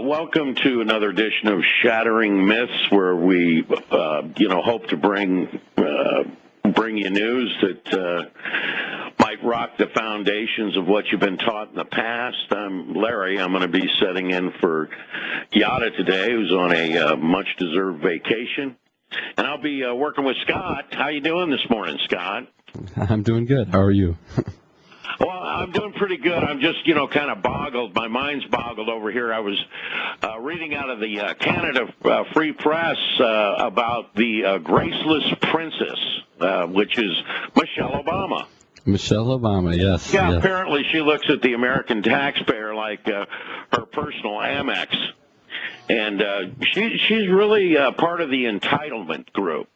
Welcome to another edition of Shattering Myths, where we, hope to bring you news that might rock the foundations of what you've been taught in the past. I'm Larry. I'm going to be sitting in for Yahowah today, who's on a much-deserved vacation, and I'll be working with Scott. How you doing this morning, Scott? I'm doing good. How are you? Well, I'm doing pretty good. I'm just, kind of boggled. My mind's boggled over here. I was reading out of the Canada Free Press about the graceless princess, which is Michelle Obama. Michelle Obama, yes. Yeah, yes. Apparently she looks at the American taxpayer like her personal Amex. And she's really part of the entitlement group.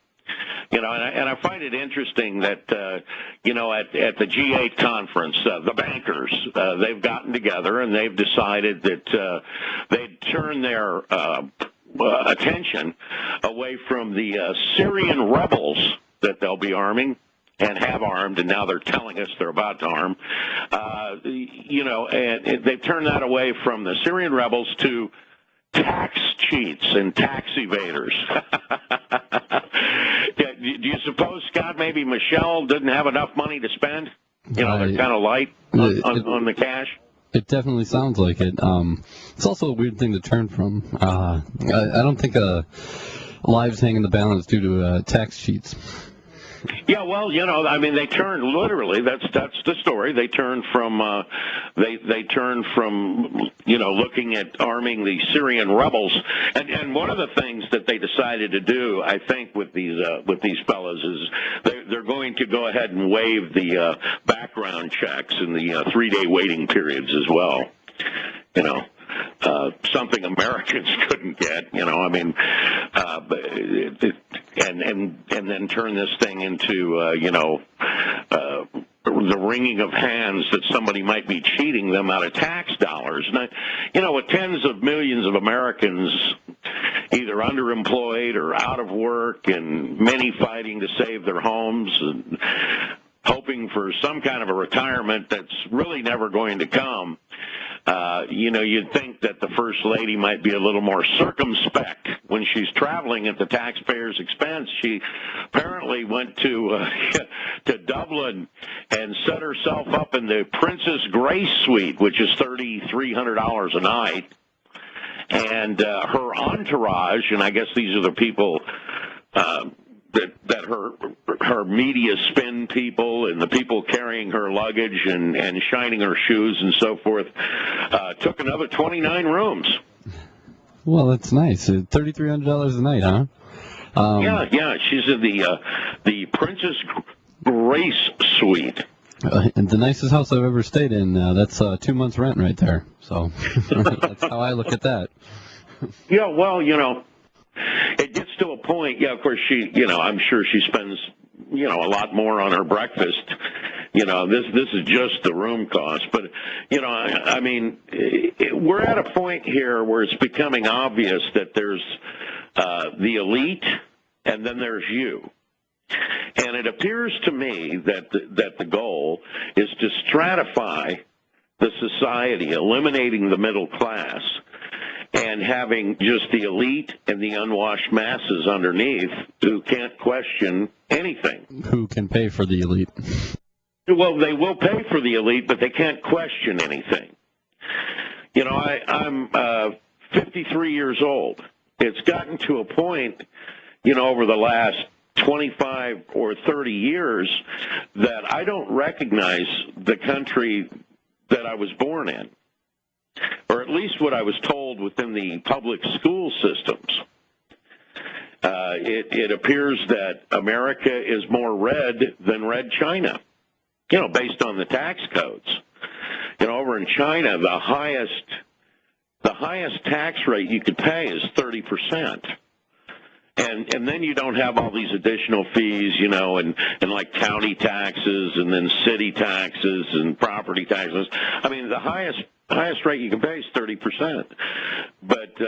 And I find it interesting that, at the G8 conference, the bankers, they've gotten together and they've decided that they'd turn their attention away from the Syrian rebels that they'll be arming and have armed, and now they're telling us they're about to arm. And they've turned that away from the Syrian rebels to tax cheats and tax evaders. Do you suppose, Scott, maybe Michelle didn't have enough money to spend? They're kind of light on the cash? It definitely sounds like it. It's also a weird thing to turn from. I don't think lives hang in the balance due to tax cheats. Yeah, well, they turned literally. That's the story. They turned from looking at arming the Syrian rebels, and one of the things that they decided to do, I think, with these fellows is they're going to go ahead and waive the background checks and the 3-day waiting periods as well. Something Americans couldn't get, and then turn this thing into, the wringing of hands that somebody might be cheating them out of tax dollars. And, with tens of millions of Americans either underemployed or out of work, and many fighting to save their homes and hoping for some kind of a retirement that's really never going to come, you'd think that the First Lady might be a little more circumspect when she's traveling at the taxpayer's expense. She apparently went to Dublin and set herself up in the Princess Grace Suite, which is $3,300 a night. And her entourage, and I guess these are the people that her media spin people and the people carrying her luggage and shining her shoes and so forth, took another 29 rooms. Well, that's nice. $3,300 a night, huh? Yeah. She's in the Princess Grace Suite. And the nicest house I've ever stayed in. That's 2 months' rent right there. So that's how I look at that. Yeah, well, it gets to a point. Yeah, of course, I'm sure she spends, a lot more on her breakfast. This is just the room cost. But, we're at a point here where it's becoming obvious that there's the elite and then there's you. And it appears to me that the goal is to stratify the society, eliminating the middle class, and having just the elite and the unwashed masses underneath who can't question anything. Who can pay for the elite? Well, they will pay for the elite, but they can't question anything. I'm 53 years old. It's gotten to a point, over the last 25 or 30 years that I don't recognize the country that I was born in, or at least what I was told within the public school systems. It appears that America is more red than Red China, based on the tax codes. Over in China, the highest tax rate you could pay is 30%. And then you don't have all these additional fees, and like county taxes and then city taxes and property taxes. The highest rate you can pay is 30%. But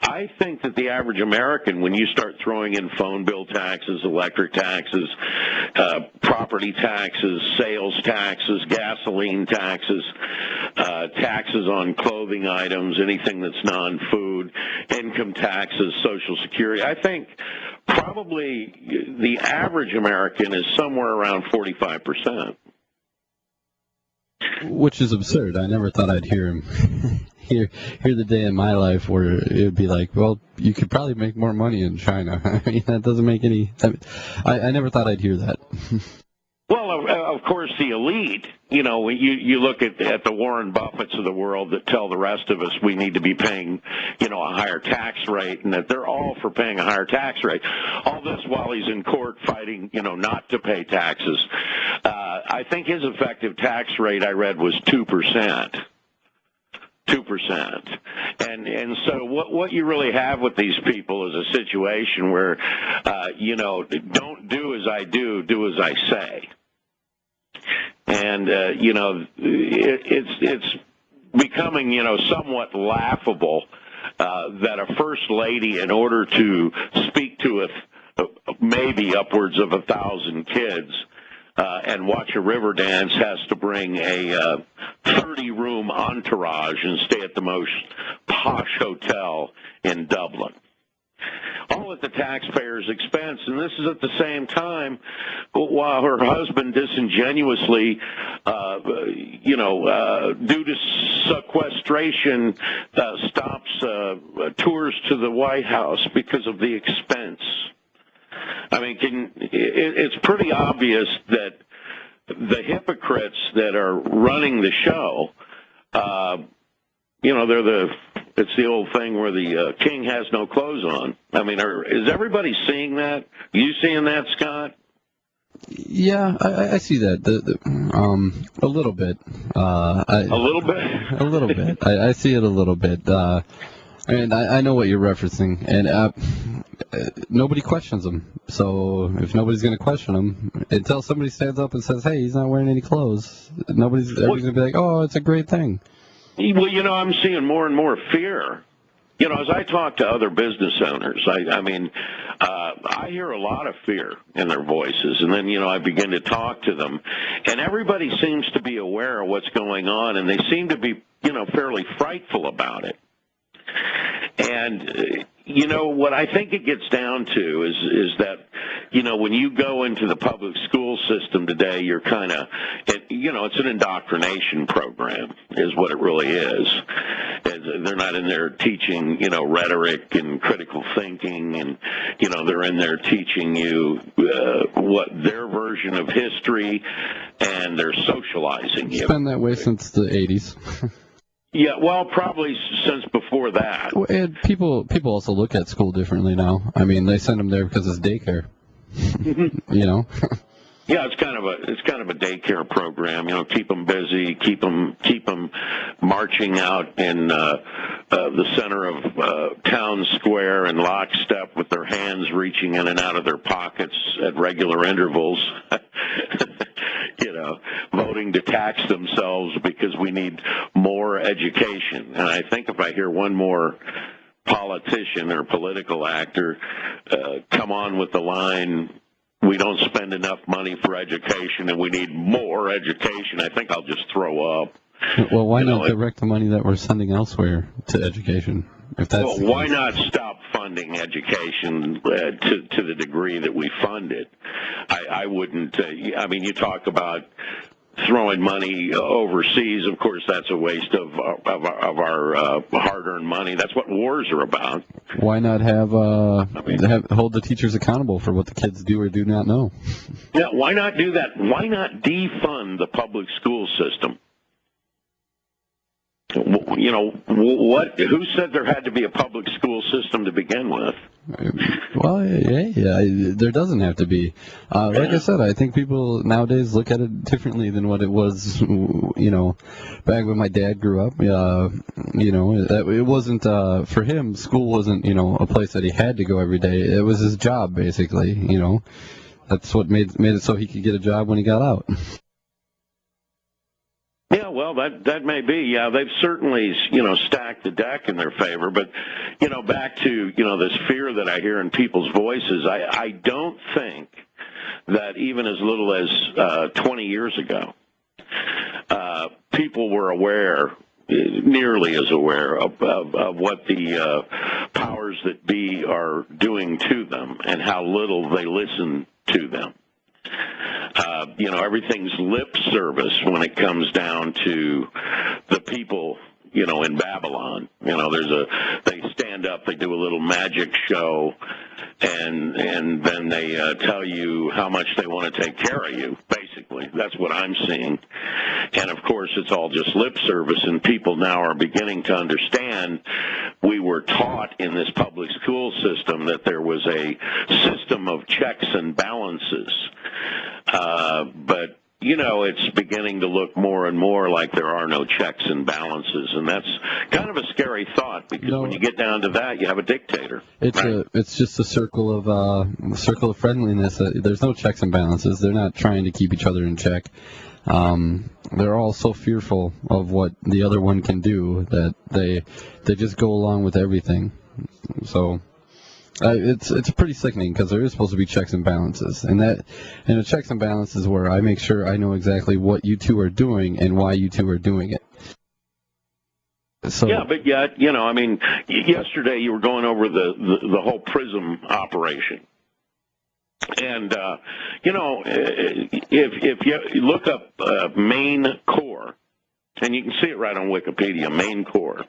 I think that the average American, when you start throwing in phone bill taxes, electric taxes, property property taxes, sales taxes, gasoline taxes, taxes on clothing items, anything that's non-food, income taxes, Social Security. I think probably the average American is somewhere around 45%. Which is absurd. I never thought I'd hear him hear the day in my life where it would be like, well, you could probably make more money in China. I mean, that doesn't make any. I never thought I'd hear that. Well, of course, the elite, you look at the Warren Buffetts of the world that tell the rest of us we need to be paying, a higher tax rate, and that they're all for paying a higher tax rate. All this while he's in court fighting, not to pay taxes. I think his effective tax rate, I read, was 2%. 2%. And so what you really have with these people is a situation where, don't do as I do, do as I say. And, it's becoming, somewhat laughable that a first lady, in order to speak to maybe upwards of 1,000 kids, and watch a river dance, has to bring a 30-room entourage and stay at the most posh hotel in Dublin. All at the taxpayer's expense, and this is at the same time while her husband disingenuously, due to sequestration, stops tours to the White House because of the expense. I mean, it's pretty obvious that the hypocrites that are running the show, it's the old thing where the king has no clothes on. I mean, is everybody seeing that? You seeing that, Scott? Yeah, I see that. A little bit. A little bit? A little bit. I see it a little bit. And I know what you're referencing, and nobody questions him. So if nobody's going to question him, until somebody stands up and says, "Hey, he's not wearing any clothes," everybody's going to be like, "Oh, it's a great thing." Well, I'm seeing more and more fear. As I talk to other business owners, I hear a lot of fear in their voices, and then, I begin to talk to them, and everybody seems to be aware of what's going on, and they seem to be, fairly frightful about it. And, what I think it gets down to is that, when you go into the public school system today, you're kind of, it's an indoctrination program is what it really is. They're not in there teaching, rhetoric and critical thinking, and, they're in there teaching you what their version of history, and they're socializing you. It's been that way since the 80s. Yeah, well, probably since before that. And people also look at school differently now. I mean, they send them there because it's daycare. Yeah, it's kind of a daycare program. Keep them busy, keep them marching out in the center of town square in lockstep with their hands reaching in and out of their pockets at regular intervals. Voting to tax themselves because we need more education. And I think if I hear one more politician or political actor come on with the line, "We don't spend enough money for education and we need more education," I think I'll just throw up. Well, why not direct the money that we're sending elsewhere to education? If that's why not stop funding education to the degree that we fund it? I wouldn't. You talk about throwing money overseas. Of course, that's a waste of our hard-earned money. That's what wars are about. Why not hold the teachers accountable for what the kids do or do not know? Yeah, why not do that? Why not defund the public school system? Who said there had to be a public school system to begin with? Well, yeah, there doesn't have to be. Like I said, I think people nowadays look at it differently than what it was, back when my dad grew up. It wasn't, for him, school wasn't, a place that he had to go every day. It was his job, basically, That's what made it so he could get a job when he got out. Yeah, well, that may be. Yeah, they've certainly, stacked the deck in their favor. But, back to, this fear that I hear in people's voices, I don't think that even as little as 20 years ago, people were aware, nearly as aware of what the powers that be are doing to them and how little they listen to them. Everything's lip service when it comes down to the people, in Babylon. They stand up, they do a little magic show, and then they tell you how much they want to take care of you, basically. That's what I'm seeing. And, of course, it's all just lip service, and people now are beginning to understand. We were taught in this public school system that there was a system of checks and balances. But it's beginning to look more and more like there are no checks and balances, and that's kind of a scary thought because when you get down to that, you have a dictator. It's just a circle of friendliness. There's no checks and balances. They're not trying to keep each other in check. They're all so fearful of what the other one can do that they just go along with everything. So. It's pretty sickening because there is supposed to be checks and balances, and the checks and balances where I make sure I know exactly what you two are doing and why you two are doing it. So, yeah, but yet, yesterday you were going over the whole PRISM operation, and if you look up main core, and you can see it right on Wikipedia, main core.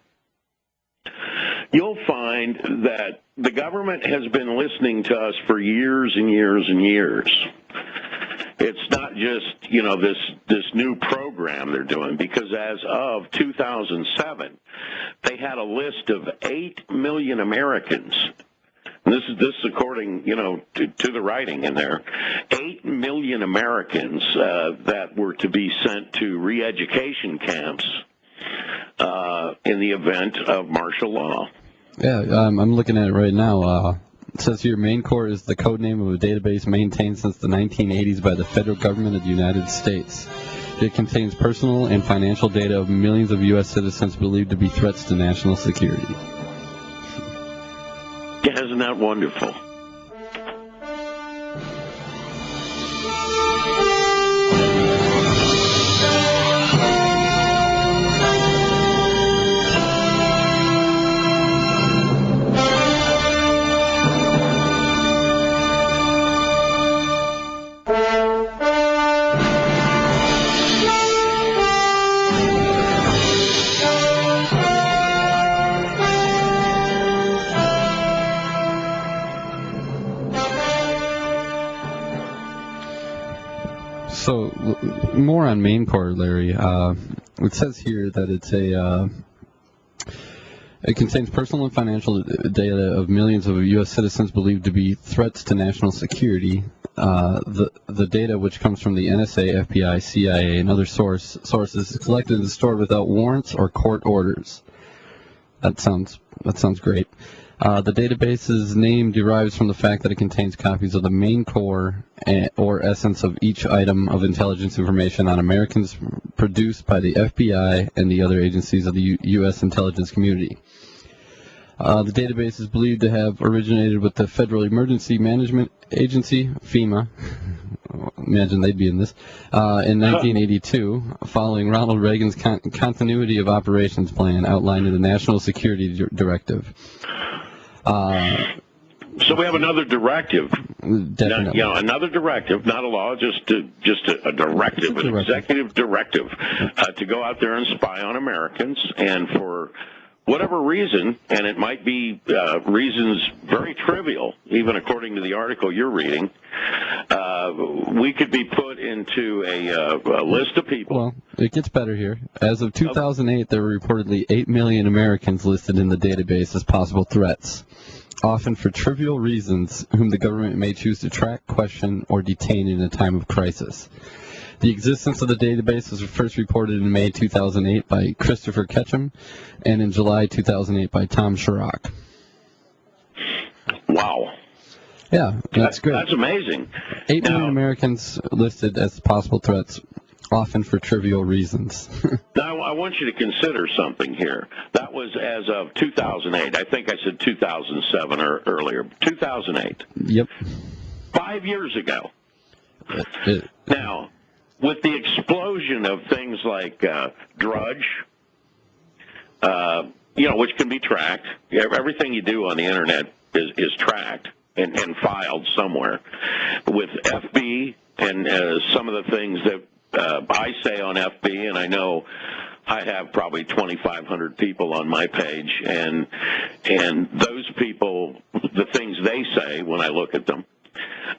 You'll find that the government has been listening to us for years and years and years. It's not just, this new program they're doing, because as of 2007, they had a list of 8 million Americans. And this is according, to the writing in there. 8 million Americans that were to be sent to re-education camps in the event of martial law. Yeah, I'm looking at it right now. It says here, Main Core is the code name of a database maintained since the 1980s by the federal government of the United States. It contains personal and financial data of millions of U.S. citizens believed to be threats to national security. Isn't that wonderful? So, more on Main Core, Larry. It says here that it contains personal and financial data of millions of U.S. citizens believed to be threats to national security. The data, which comes from the NSA, FBI, CIA, and other sources, is collected and stored without warrants or court orders. That sounds great. The database's name derives from the fact that it contains copies of the main core or essence of each item of intelligence information on Americans produced by the FBI and the other agencies of the U.S. intelligence community. The database is believed to have originated with the Federal Emergency Management Agency, FEMA. Imagine they'd be in this. In 1982, following Ronald Reagan's continuity of operations plan outlined in the National Security Directive. So we have another directive. Definitely. Another directive, not a law, just a directive, an executive directive to go out there and spy on Americans. And for whatever reason, and it might be reasons very trivial, even according to the article you're reading, we could be put into a list of people. Well, it gets better here. As of 2008, there were reportedly 8 million Americans listed in the database as possible threats, often for trivial reasons, whom the government may choose to track, question, or detain in a time of crisis. The existence of the database was first reported in May 2008 by Christopher Ketchum and in July 2008 by Tom Sharrock. Wow. Yeah, that's great. That's amazing. 8 million Americans listed as possible threats. often for trivial reasons. Now, I want you to consider something here. That was as of 2008. I think I said 2007 or earlier. 2008. Yep. 5 years ago. Now, with the explosion of things like Drudge, which can be tracked. Everything you do on the internet is tracked and filed somewhere. With FB and some of the things that I say on FB, and I know I have probably 2,500 people on my page, and those people, the things they say when I look at them,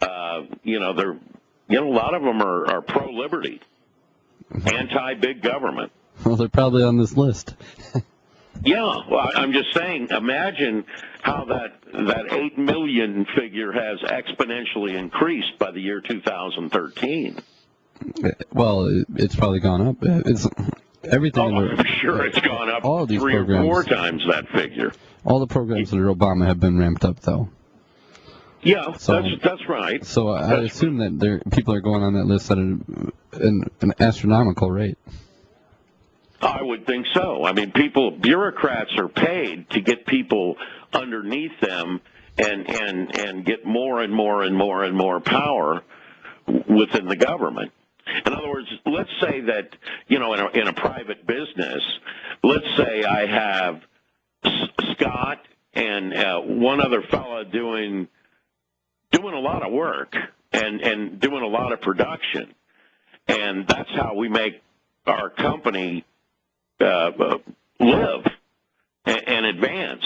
they're, a lot of them are pro-liberty, anti-big government. Well, they're probably on this list. Yeah, well, I'm just saying, imagine how that 8 million figure has exponentially increased by the year 2013. Well, it's probably gone up. It's everything. I'm sure it's gone up all of these 3 programs, or 4 times that figure. All the programs under Obama have been ramped up, though. Yeah, so, that's right. So I assume that people are going on that list at an astronomical rate. I would think so. I mean, bureaucrats are paid to get people underneath them and get more and more and more and more power within the government. In other words, let's say that, in a private business, let's say I have Scott and one other fella doing a lot of work and doing a lot of production. And that's how we make our company live and advance.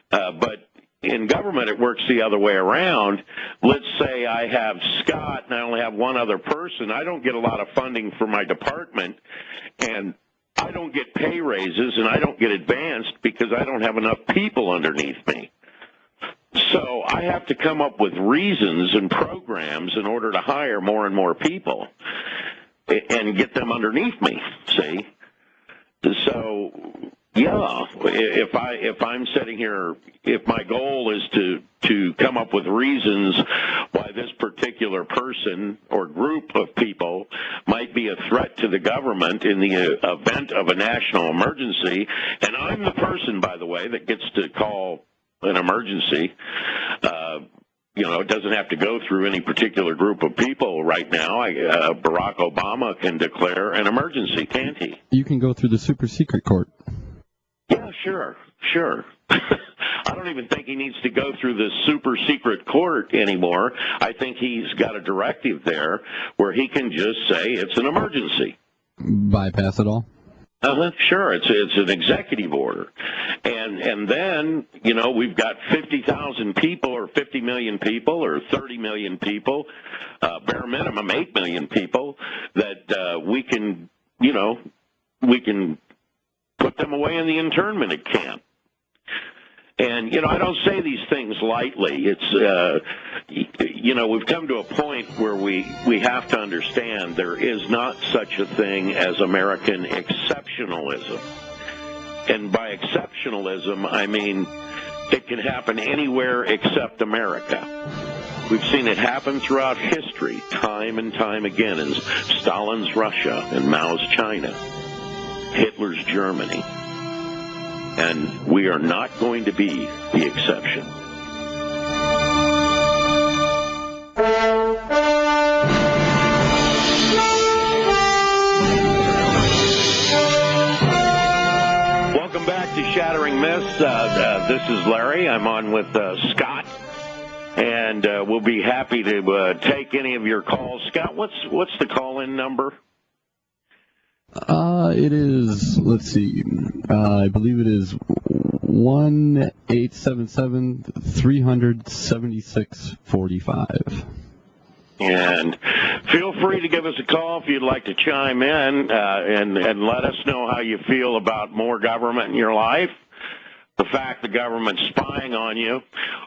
But in government, it works the other way around. Let's say I have Scott and I only have one other person. I don't get a lot of funding for my department, and I don't get pay raises, and I don't get advanced because I don't have enough people underneath me. So I have to come up with reasons and programs in order to hire more and more people and get them underneath me, see? So, yeah, if I'm sitting here, if my goal is to come up with reasons why this particular person or group of people might be a threat to the government in the event of a national emergency, and I'm the person, by the way, that gets to call an emergency. It doesn't have to go through any particular group of people right now. Barack Obama can declare an emergency, can't he? You can go through the super secret court. Yeah, sure. I don't even think he needs to go through the super secret court anymore. I think he's got a directive there where he can just say it's an emergency. Bypass it all? Sure, it's an executive order. And then, we've got 50,000 people or 50 million people or 30 million people, bare minimum 8 million people that we can put them away in the internment camp. And, I don't say these things lightly. It's, we've come to a point where we have to understand there is not such a thing as American exceptionalism. And by exceptionalism, I mean it can happen anywhere except America. We've seen it happen throughout history, time and time again, in Stalin's Russia and Mao's China, Hitler's Germany. And we are not going to be the exception. Welcome back to Shattering Myths. This is Larry. I'm on with Scott. And we'll be happy to take any of your calls. Scott, what's the call-in number? It is, let's see, I believe it is 1-877-300-7645. And feel free to give us a call if you'd like to chime in and let us know how you feel about more government in your life, the fact the government's spying on you,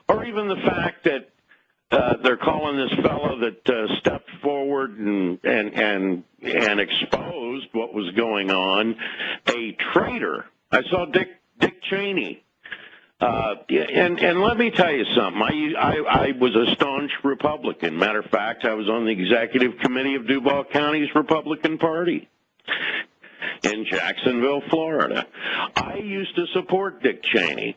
or even the fact that they're calling this fellow that stepped forward and exposed what was going on a traitor. I saw Dick Cheney And let me tell you something. I was a staunch Republican. Matter of fact, I was on the executive committee of Duval County's Republican Party in Jacksonville, Florida. I used to support Dick Cheney.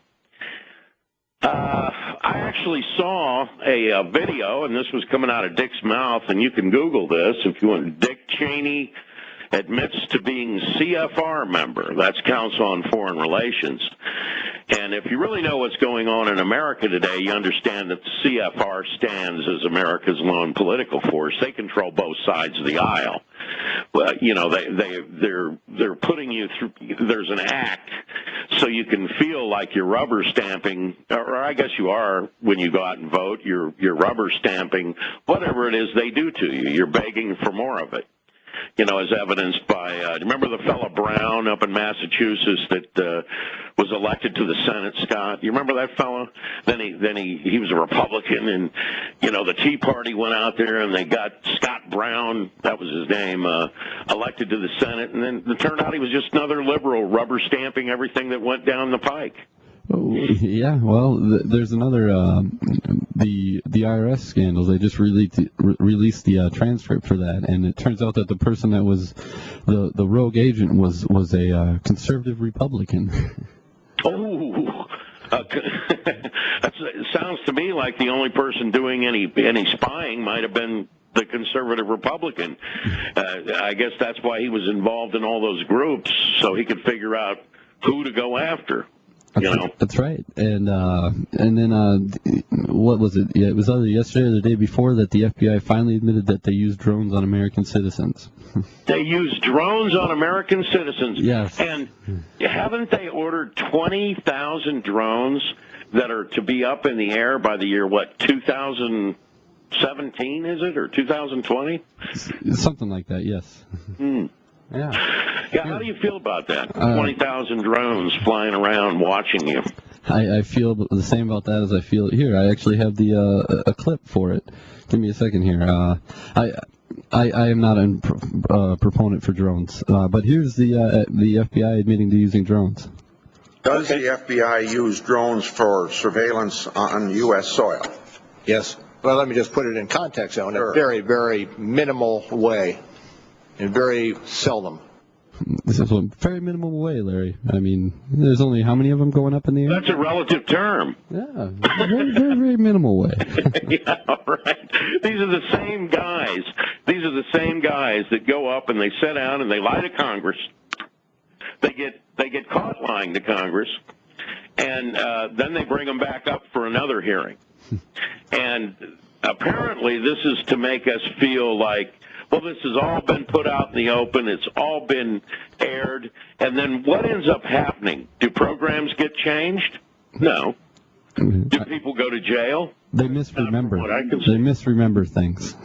I actually saw a video, and this was coming out of Dick's mouth, and you can Google this if you want. Dick Cheney admits to being CFR member. That's Council on Foreign Relations. And if you really know what's going on in America today, you understand that the CFR stands as America's lone political force. They control both sides of the aisle. Well, you know, they're putting you through. There's an act, so you can feel like you're rubber stamping, or I guess you are when you go out and vote. You're rubber stamping whatever it is they do to you. You're begging for more of it. You know, as evidenced by, remember the fellow Brown up in Massachusetts that was elected to the Senate, Scott? You remember that fellow? Then he was a Republican, and, you know, the Tea Party went out there and they got Scott Brown, that was his name, elected to the Senate, and then it turned out he was just another liberal rubber stamping everything that went down the pike. Oh, yeah, well, there's another, the IRS scandals. They just released the transcript for that, and it turns out that the person that was the rogue agent was a conservative Republican. Oh, it sounds to me like the only person doing any spying might have been the conservative Republican. I guess that's why he was involved in all those groups, so he could figure out who to go after. That's right. And then what was it? Yeah, it was either yesterday or the day before that the FBI finally admitted that they used drones on American citizens. They used drones on American citizens. Yes. And haven't they ordered 20,000 drones that are to be up in the air by the year, 2017 is it, or 2020? Something like that, yes. Yeah. How do you feel about that? 20,000 drones flying around watching you. I feel the same about that as I feel here. I actually have a clip for it. Give me a second here. I am not a proponent for drones, but here's the FBI admitting to using drones. Does the FBI use drones for surveillance on U.S. soil? Yes. Well, let me just put it in context, though, in a very, very minimal way. And very seldom. This is a very minimal way, Larry. I mean, there's only how many of them going up in the air? That's a relative term. Yeah, very, very, very minimal way. Yeah, right. These are the same guys. These are the same guys that go up and they sit down and they lie to Congress. They get caught lying to Congress, and then they bring them back up for another hearing. And apparently, this is to make us feel like, well, this has all been put out in the open. It's all been aired. And then what ends up happening? Do programs get changed? No. Do people go to jail? They misremember. They misremember things.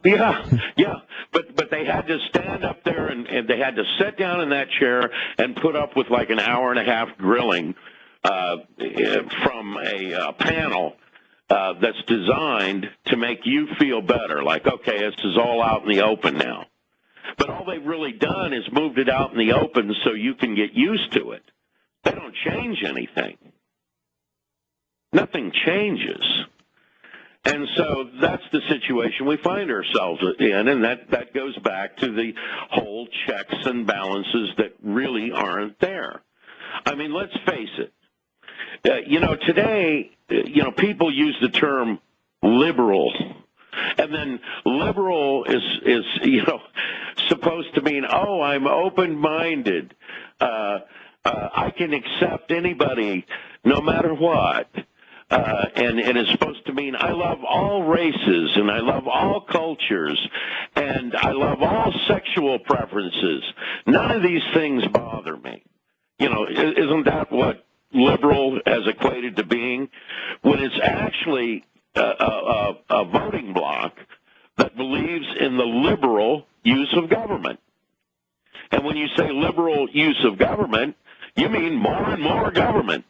Yeah. But they had to stand up there and they had to sit down in that chair and put up with like an hour and a half grilling from a panel that's designed to make you feel better, like, okay, this is all out in the open now. But all they've really done is moved it out in the open so you can get used to it. They don't change anything. Nothing changes. And so that's the situation we find ourselves in, and that goes back to the whole checks and balances that really aren't there. I mean, let's face it. Today, people use the term liberal, and then liberal is supposed to mean, oh, I'm open-minded. I can accept anybody, no matter what. And it's supposed to mean I love all races, and I love all cultures, and I love all sexual preferences. None of these things bother me. Isn't that what liberal has equated to being, when it's actually a voting bloc that believes in the liberal use of government. And when you say liberal use of government, you mean more and more government.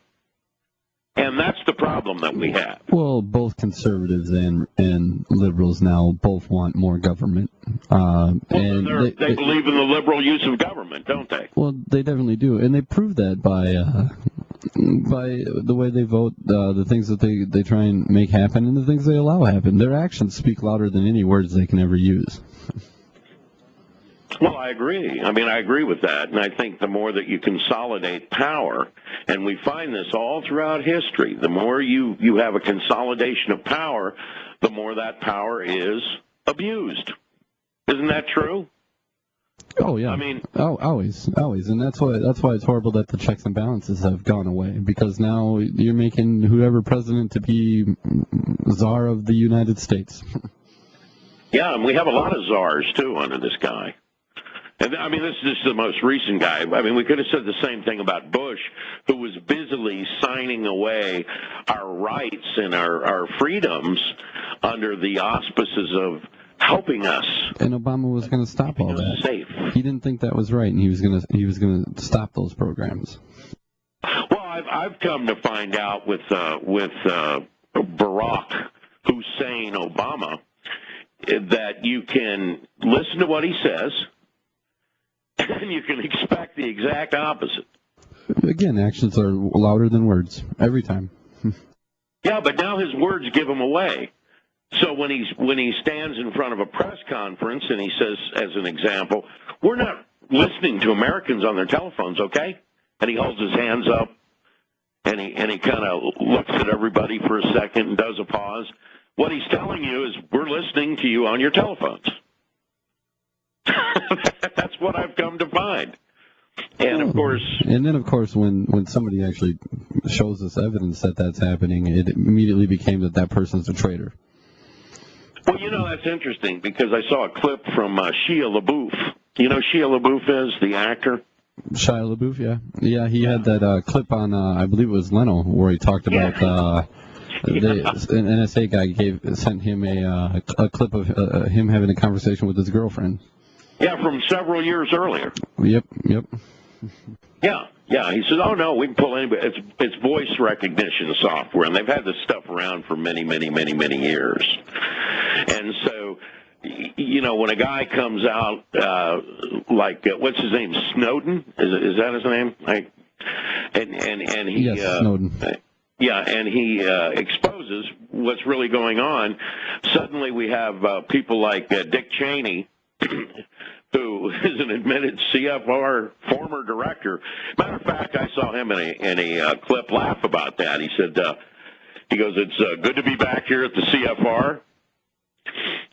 And that's the problem that we have. Well, both conservatives and liberals now both want more government. And they believe in the liberal use of government, don't they? Well, they definitely do. And they prove that by By the way they vote, the things that they try and make happen, and the things they allow happen. Their actions speak louder than any words they can ever use. Well, I agree. I mean, I agree with that. And I think the more that you consolidate power, and we find this all throughout history, the more you have a consolidation of power, the more that power is abused. Isn't that true? Oh yeah. I mean, always, and that's why it's horrible that the checks and balances have gone away, because now you're making whoever president to be czar of the United States. Yeah, and we have a lot of czars too under this guy. And I mean, this is just the most recent guy. I mean, we could have said the same thing about Bush, who was busily signing away our rights and our freedoms under the auspices of helping us. And Obama was going to stop all that. Safe. He didn't think that was right, and he was going to stop those programs. Well, I've come to find out with Barack Hussein Obama that you can listen to what he says, and you can expect the exact opposite. Again, actions are louder than words every time. Yeah, but now his words give him away. So when he stands in front of a press conference and he says, as an example, we're not listening to Americans on their telephones, okay? And he holds his hands up and he kind of looks at everybody for a second and does a pause. What he's telling you is we're listening to you on your telephones. That's what I've come to find. And of course, when somebody actually shows us evidence that that's happening, it immediately became that person's a traitor. Well, that's interesting because I saw a clip from Shia LaBeouf. You know who Shia LaBeouf is, the actor? Shia LaBeouf, yeah. He had that clip on, I believe it was Leno, where he talked about an NSA guy sent him a clip of him having a conversation with his girlfriend. Yeah, from several years earlier. Yep. Yeah. He says, "Oh no, we can pull anybody. It's voice recognition software, and they've had this stuff around for many, many, many, many years." And so, when a guy comes out like what's his name, Snowden? Is that his name? And he Snowden. Yeah, and he exposes what's really going on. Suddenly, we have people like Dick Cheney, who is an admitted CFR former director. Matter of fact, I saw him in a clip laugh about that. He said, he goes, "It's good to be back here at the CFR.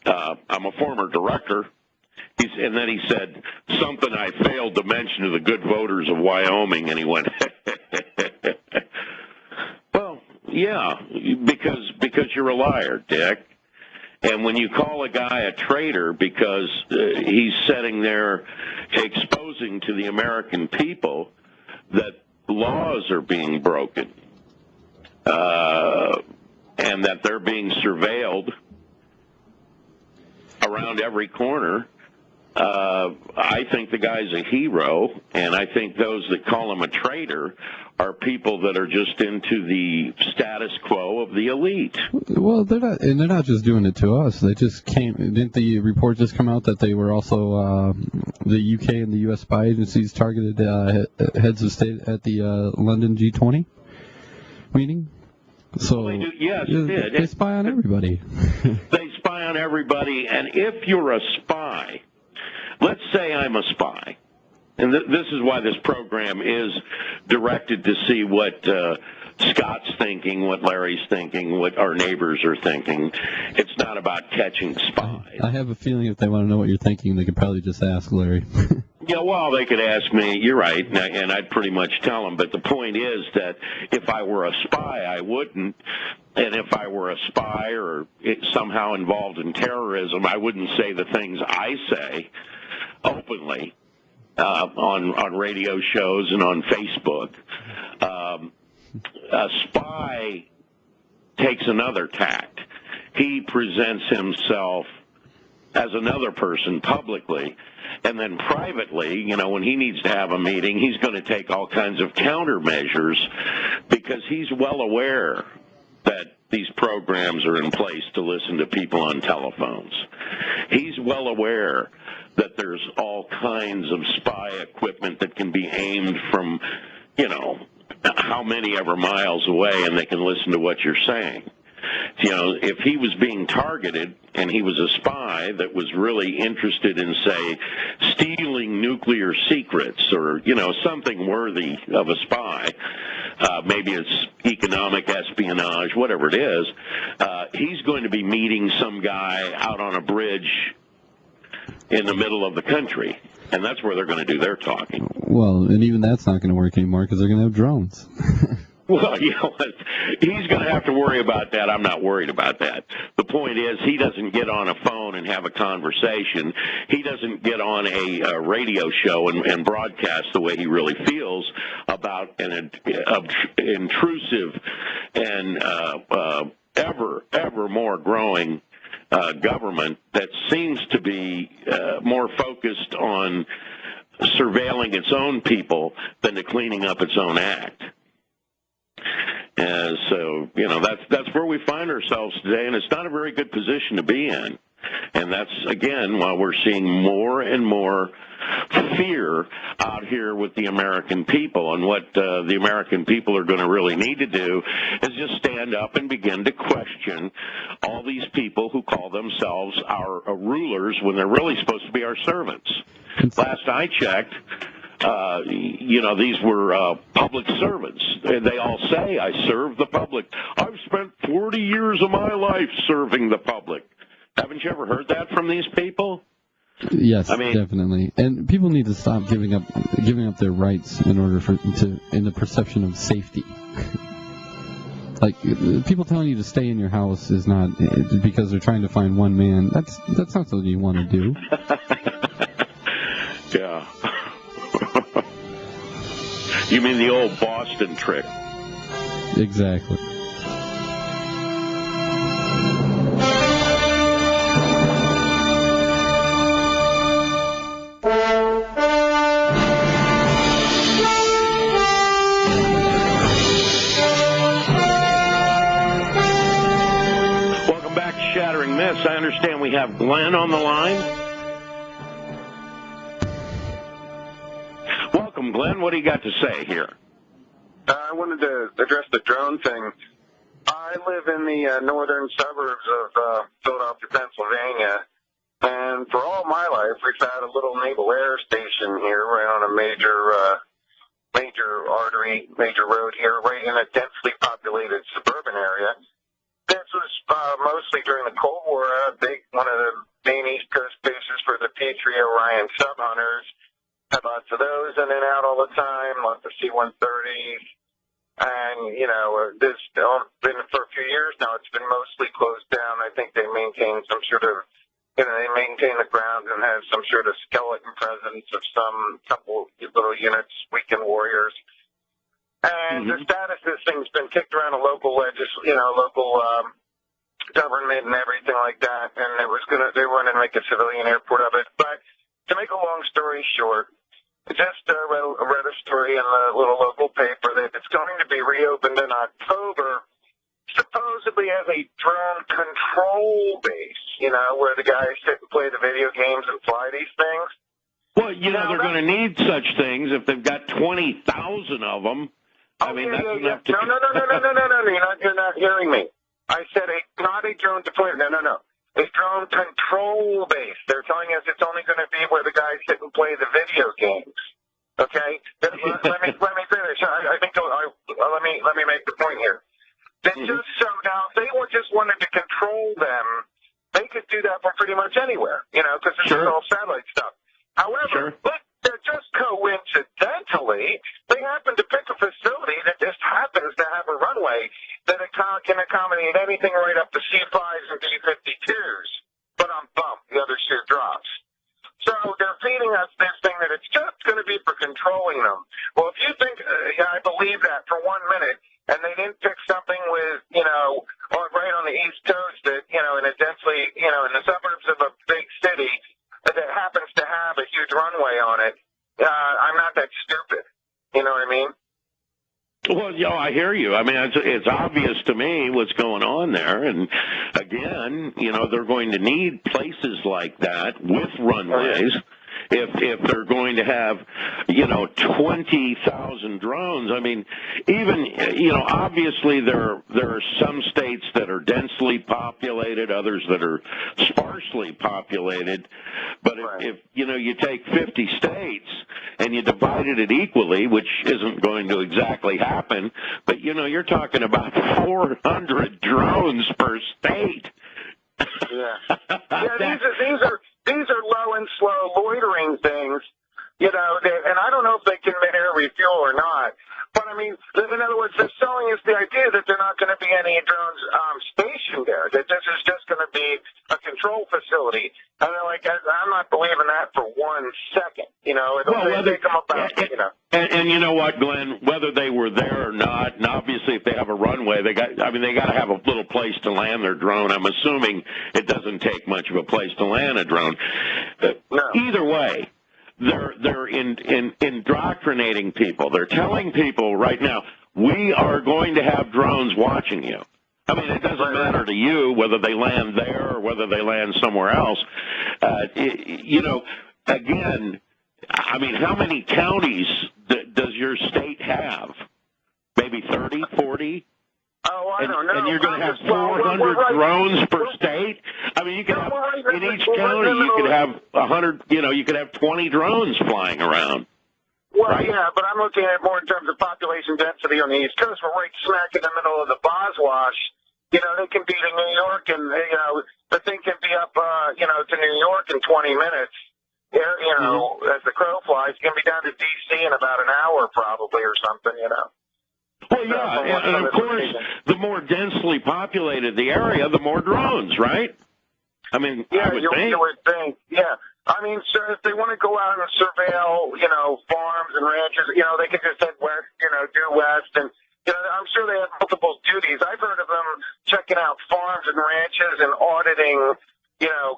I'm a former director." And then he said, "Something I failed to mention to the good voters of Wyoming," and he went, "Well, yeah, because you're a liar, Dick. And when you call a guy a traitor because he's sitting there exposing to the American people that laws are being broken and that they're being surveilled around every corner, I think the guy's a hero, and I think those that call him a traitor are people that are just into the status quo of the elite." Well, they're not just doing it to us. They just came. Didn't the report just come out that they were also the UK and the US spy agencies targeted heads of state at the London G20 meeting? So well, yes, it did. They spy on everybody. They spy on everybody, and if you're a spy, let's say I'm a spy, and this is why this program is directed to see what Scott's thinking, what Larry's thinking, what our neighbors are thinking. It's not about catching spies. I have a feeling if they want to know what you're thinking, they could probably just ask Larry. Yeah, well, they could ask me. You're right, and I'd pretty much tell them. But the point is that if I were a spy, I wouldn't. And if I were a spy or somehow involved in terrorism, I wouldn't say the things I say openly on radio shows and on Facebook. A spy takes another tact. He presents himself as another person publicly, and then privately, when he needs to have a meeting, he's going to take all kinds of countermeasures because he's well aware that these programs are in place to listen to people on telephones. He's well aware that there's all kinds of spy equipment that can be aimed from, how many ever miles away, and they can listen to what you're saying. You know, if he was being targeted and he was a spy that was really interested in, say, stealing nuclear secrets or, you know, something worthy of a spy, maybe it's economic espionage, whatever it is, he's going to be meeting some guy out on a bridge in the middle of the country, and that's where they're going to do their talking. Well, and even that's not going to work anymore because they're going to have drones. Well, you know, he's going to have to worry about that. I'm not worried about that. The point is, he doesn't get on a phone and have a conversation. He doesn't get on a radio show and broadcast the way he really feels about an intrusive and ever more growing government that seems to be more focused on surveilling its own people than to cleaning up its own act. And so, you know, that's where we find ourselves today, and it's not a very good position to be in. And that's, again, why we're seeing more and more fear out here with the American people. And what the American people are going to really need to do is just stand up and begin to question all these people who call themselves our rulers when they're really supposed to be our servants. Last I checked, you know, these were public servants. They all say, I serve the public. I've spent 40 years of my life serving the public. Haven't you ever heard that from these people? Yes, I mean, definitely. And people need to stop giving up their rights in order in the perception of safety. Like, people telling you to stay in your house is not because they're trying to find one man. That's not something you want to do. Yeah. You mean the old Boston trick? Exactly. Welcome back to Shattering Myths. I understand we have Glenn on the line. Welcome, Glenn. What do you got to say here? I wanted to address the drone thing. I live in the northern suburbs of Philadelphia, Pennsylvania, and for all my life, we've had a little naval air station here right on a major road here, right in a densely populated suburban area. This was mostly during the Cold War, one of the main East Coast bases for the P-3 Orion sub-hunters. Had lots of those in and out all the time, lots of C-130s. And, you know, this been for a few years now. It's been mostly closed down. I think they maintain some sort of, you know, they maintain the grounds and have some sort of skeleton presence of some couple little units, weekend warriors. And the status of this thing's been kicked around a local government and everything like that. And they were going to make a civilian airport of it. But to make a long story short, I just read a story in the little local paper that it's going to be reopened in October, supposedly as a drone control base, you know, where the guys sit and play the video games and fly these things. Well, you know, they're going to need such things if they've got 20,000 of them. I mean, that's enough to... No, you're not hearing me. I said not a drone deployment. No. A drone control base. They're telling us it's only going to be where the guys sit and play the video games. Okay? let me finish. Let me make the point here. That just so now, if they just wanted to control them, they could do that from pretty much anywhere, you know, because this is all satellite stuff. However, just coincidentally, they happen to pick a facility that just happens to have a runway that can accommodate anything right up to C-5s and B-52s. But the other shoe drops. So they're feeding us this thing that it's just going to be for controlling them. Well, if you think, I believe that for 1 minute, and they didn't pick something with, you know, right on the East Coast that, you know, in a densely, you know, in the suburbs of a big city that happens to have a huge runway on it, I'm not that stupid. You know what I mean? Well, you know, I hear you. I mean, it's obvious to me what's going on there. And, again, you know, they're going to need places like that with runways if they're going to have, 20,000 drones. I mean, even, obviously there are some states that are densely populated, others that are sparsely populated. But if you take 50 states and you divided it equally, which isn't going to exactly happen, but you're talking about 400 drones per state. Yeah, these are low and slow loitering things, and I don't know if they can air refuel or not. But I mean, in other words, they're selling us the idea that there are not going to be any drones stationed there. That this is just going to be a control facility. And they're like, I'm not believing that for 1 second. They come up out, And you know what, Glenn? Whether they were there or not, and obviously if they have a runway, they got to have a little place to land their drone. I'm assuming it doesn't take much of a place to land a drone. No. Either way, they're indoctrinating people. They're telling people right now, we are going to have drones watching you. I mean, it doesn't matter to you whether they land there or whether they land somewhere else. Again, I mean, how many counties does your state have? Maybe 30, 40? Oh, I don't know. And you're going to have 400 drones per state? I mean, you could have, in each county, you could have 100, you could have 20 drones flying around. Well, right? Yeah, but I'm looking at it more in terms of population density on the East Coast. We're right smack in the middle of the Boswash. They can be to New York, and, the thing can be up, to New York in 20 minutes. As the crow flies, you can be down to D.C. in about an hour probably or something, Well, yeah, and of course, the more densely populated the area, the more drones, right? I mean, yeah, you would think, yeah. I mean, sir, if they want to go out and surveil, farms and ranches, they can just head west, due west, and I'm sure they have multiple duties. I've heard of them checking out farms and ranches and auditing,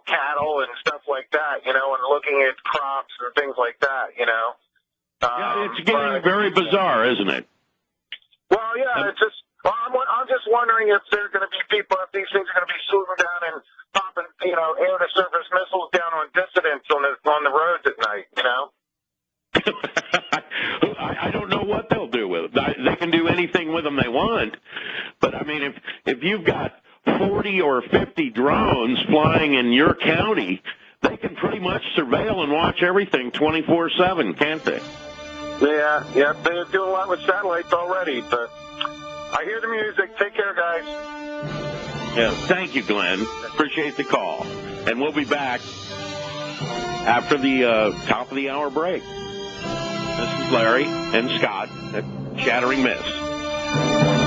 cattle and stuff like that, and looking at crops and things like that, Yeah, it's getting very bizarre, isn't it? Well, yeah, it's just, I'm just wondering if there are going to be people, if these things are going to be swooping down and popping, air-to-surface missiles down on dissidents on the roads at night, I don't know what they'll do with it. They can do anything with them they want. But, I mean, if you've got 40 or 50 drones flying in your county, they can pretty much surveil and watch everything 24/7, can't they? Yeah, they're doing a lot with satellites already. But I hear the music. Take care, guys. Yeah, thank you, Glenn. Appreciate the call. And we'll be back after the top of the hour break. This is Larry and Scott at Shattering Myths.